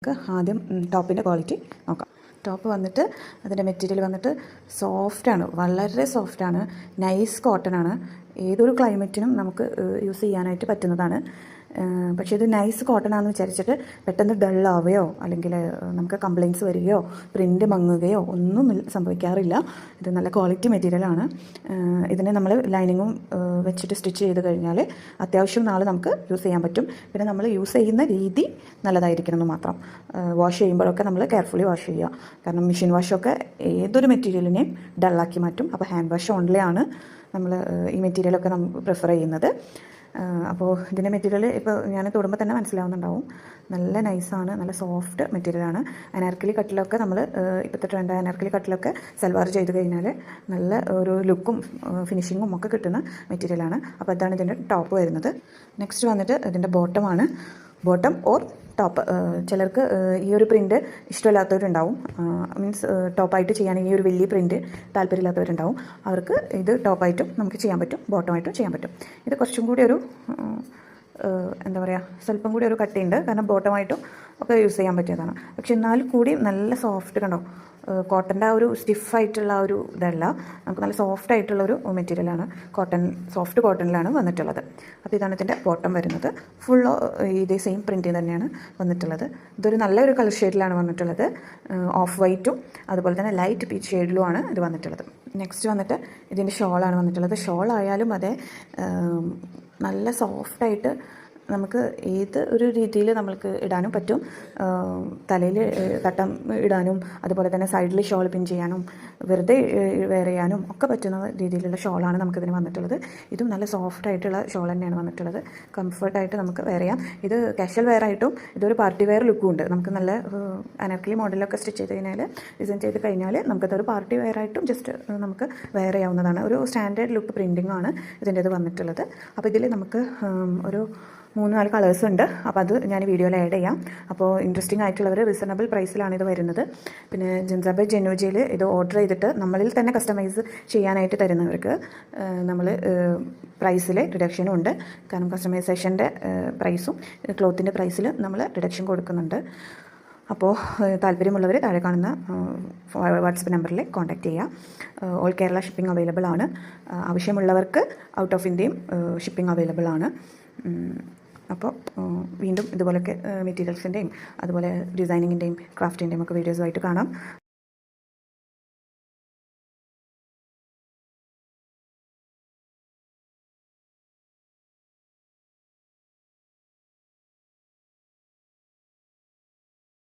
നമുക്ക് ആദ്യം ടോപ്പിൻ്റെ ക്വാളിറ്റി നോക്കാം. ടോപ്പ് വന്നിട്ട് അതിൻ്റെ മെറ്റീരിയൽ വന്നിട്ട് സോഫ്റ്റാണ്, വളരെ സോഫ്റ്റാണ്, നൈസ് കോട്ടനാണ്. ഏതൊരു ക്ലൈമറ്റിനും നമുക്ക് യൂസ് ചെയ്യാനായിട്ട് പറ്റുന്നതാണ്. പക്ഷേ ഇത് നൈസ് കോട്ടൺ ആണെന്ന് വിചാരിച്ചിട്ട് പെട്ടെന്ന് ഡള്ളാവുകയോ അല്ലെങ്കിൽ നമുക്ക് കംപ്ലയിൻറ്റ്സ് വരികയോ പ്രിൻ്റ് മങ്ങുകയോ ഒന്നും സംഭവിക്കാറില്ല. ഇത് നല്ല ക്വാളിറ്റി മെറ്റീരിയലാണ്. ഇതിനെ നമ്മൾ ലൈനിങ്ങും വെച്ചിട്ട് സ്റ്റിച്ച് ചെയ്ത് കഴിഞ്ഞാൽ അത്യാവശ്യം നാൾ നമുക്ക് യൂസ് ചെയ്യാൻ പറ്റും. പിന്നെ നമ്മൾ യൂസ് ചെയ്യുന്ന രീതി നല്ലതായിരിക്കണം എന്ന് മാത്രം. വാഷ് ചെയ്യുമ്പോഴൊക്കെ നമ്മൾ കെയർഫുള്ളി വാഷ് ചെയ്യുക. കാരണം മെഷീൻ വാഷൊക്കെ ഏതൊരു മെറ്റീരിയലിനെയും ഡള്ളാക്കി മാറ്റും. അപ്പോൾ ഹാൻഡ് വാഷ് ഓൺലി ആണ് നമ്മൾ ഈ മെറ്റീരിയലൊക്കെ നമ്മൾ പ്രിഫർ ചെയ്യുന്നത്. അപ്പോൾ ഇതിൻ്റെ മെറ്റീരിയൽ ഇപ്പോൾ ഞാൻ തൊടുമ്പോൾ തന്നെ മനസ്സിലാവുന്നുണ്ടാവും. നല്ല നൈസാണ്, നല്ല സോഫ്റ്റ് മെറ്റീരിയലാണ്. അനാർക്കലി കട്ടിലൊക്കെ നമ്മൾ ഇപ്പോഴത്തെ ട്രെൻഡ് അനാർക്കലി കട്ടിലൊക്കെ സൽവാർ ചെയ്ത് കഴിഞ്ഞാൽ നല്ല ഒരു ലുക്കും ഫിനിഷിങ്ങും ഒക്കെ കിട്ടുന്ന മെറ്റീരിയലാണ്. അപ്പോൾ ഇതാണ് ഇതിൻ്റെ ടോപ്പ് വരുന്നത്. നെക്സ്റ്റ് വന്നിട്ട് ഇതിൻ്റെ ബോട്ടമാണ്. Bottom or top. ചിലർക്ക് ഈ ഒരു പ്രിൻ്റ് ഇഷ്ടമില്ലാത്തവരുണ്ടാവും. മീൻസ് ടോപ്പായിട്ട് ചെയ്യാണെങ്കിൽ ഈ ഒരു വലിയ പ്രിൻ്റ് താല്പര്യമില്ലാത്തവരുണ്ടാവും. അവർക്ക് ഇത് ടോപ്പായിട്ടും നമുക്ക് ചെയ്യാൻ പറ്റും, ബോട്ടമായിട്ടും ചെയ്യാൻ പറ്റും. ഇത് കുറച്ചും കൂടി ഒരു എന്താ പറയുക, സ്വല്പം കൂടി ഒരു കട്ടിയുണ്ട്. കാരണം ബോട്ടമായിട്ടും ഒക്കെ യൂസ് ചെയ്യാൻ പറ്റിയതാണ്. പക്ഷെ എന്നാൽ കൂടി നല്ല സോഫ്റ്റ്, കണ്ടോ, കോട്ടൻ്റെ ആ ഒരു സ്റ്റിഫായിട്ടുള്ള ആ ഒരു ഇതല്ല, നമുക്ക് നല്ല സോഫ്റ്റ് ആയിട്ടുള്ളൊരു മെറ്റീരിയലാണ്. കോട്ടൺ, സോഫ്റ്റ് കോട്ടണിലാണ് വന്നിട്ടുള്ളത്. അപ്പോൾ ഇതാണ് ഇതിൻ്റെ ബോട്ടം വരുന്നത്. ഫുൾ ഇതേ സെയിം പ്രിൻറ്റിൽ തന്നെയാണ് വന്നിട്ടുള്ളത്. ഇതൊരു നല്ലൊരു കളർ ഷെയ്ഡിലാണ് വന്നിട്ടുള്ളത്. ഓഫ് വൈറ്റും അതുപോലെ തന്നെ ലൈറ്റ് പീച്ച് ഷെയ്ഡിലുമാണ് ഇത് വന്നിട്ടുള്ളത്. നെക്സ്റ്റ് വന്നിട്ട് ഇതിൻ്റെ ഷോളാണ് വന്നിട്ടുള്ളത്. ഷോൾ ആയാലും അതെ, നല്ല സോഫ്റ്റായിട്ട് നമുക്ക് ഏത് ഒരു രീതിയിൽ നമ്മൾക്ക് ഇടാനും പറ്റും. തലയിൽ തട്ടം ഇടാനും അതുപോലെ തന്നെ സൈഡിൽ ഷോൾ പിൻ ചെയ്യാനും വെറുതെ വെയർ ചെയ്യാനും ഒക്കെ പറ്റുന്ന രീതിയിലുള്ള ഷോളാണ് നമുക്കിതിന് വന്നിട്ടുള്ളത്. ഇതും നല്ല സോഫ്റ്റ് ആയിട്ടുള്ള ഷോൾ തന്നെയാണ് വന്നിട്ടുള്ളത്. കംഫർട്ടായിട്ട് നമുക്ക് വെയർ ചെയ്യാം. ഇത് കാഷ്വൽ വെയർ ആയിട്ടും ഇതൊരു പാർട്ടി വെയർ ലുക്കും ഉണ്ട്. നമുക്ക് നല്ല അനാർക്കലി മോഡലൊക്കെ സ്റ്റിച്ച് ചെയ്ത് കഴിഞ്ഞാൽ, ഡിസൈൻ ചെയ്ത് കഴിഞ്ഞാൽ നമുക്കതൊരു പാർട്ടി വെയർ ആയിട്ടും ജസ്റ്റ് നമുക്ക് വെയർ ചെയ്യാവുന്നതാണ്. ഒരു സ്റ്റാൻഡേർഡ് ലുക്ക് പ്രിൻറ്റിംഗ് ആണ് ഇതിൻ്റെ ഇത് വന്നിട്ടുള്ളത്. അപ്പോൾ ഇതിൽ നമുക്ക് ഒരു 3-4 കളേഴ്സ് ഉണ്ട്. അപ്പോൾ അത് ഞാൻ വീഡിയോയിൽ ആഡ് ചെയ്യാം. അപ്പോൾ ഇൻട്രസ്റ്റിംഗ് ആയിട്ടുള്ളവർ റീസണബിൾ പ്രൈസിലാണ് ഇത് വരുന്നത്. പിന്നെ ജിൻസാബൈ ജെനുവജിയിൽ ഇത് ഓർഡർ ചെയ്തിട്ട് നമ്മളിൽ തന്നെ കസ്റ്റമൈസ് ചെയ്യാനായിട്ട് തരുന്നവർക്ക് നമ്മൾ പ്രൈസിൽ റിഡക്ഷനും ഉണ്ട്. കാരണം കസ്റ്റമൈസേഷൻ്റെ പ്രൈസും ക്ലോത്തിൻ്റെ പ്രൈസിൽ നമ്മൾ റിഡക്ഷൻ കൊടുക്കുന്നുണ്ട്. അപ്പോൾ താല്പര്യമുള്ളവർ താഴെ കാണുന്ന വാട്സപ്പ് നമ്പറിൽ കോൺടാക്റ്റ് ചെയ്യുക. ഓൾ കേരള ഷിപ്പിംഗ് അവൈലബിൾ ആണ്. ആവശ്യമുള്ളവർക്ക് ഔട്ട് ഓഫ് ഇന്ത്യയും ഷിപ്പിംഗ് അവൈലബിൾ ആണ്. അപ്പോൾ വീണ്ടും ഇതുപോലൊക്കെ മെറ്റീരിയൽസിൻ്റെയും അതുപോലെ ഡിസൈനിങ്ങിൻ്റെയും ക്രാഫ്റ്റിൻ്റെയും ഒക്കെ വീഡിയോസുമായിട്ട് കാണാം.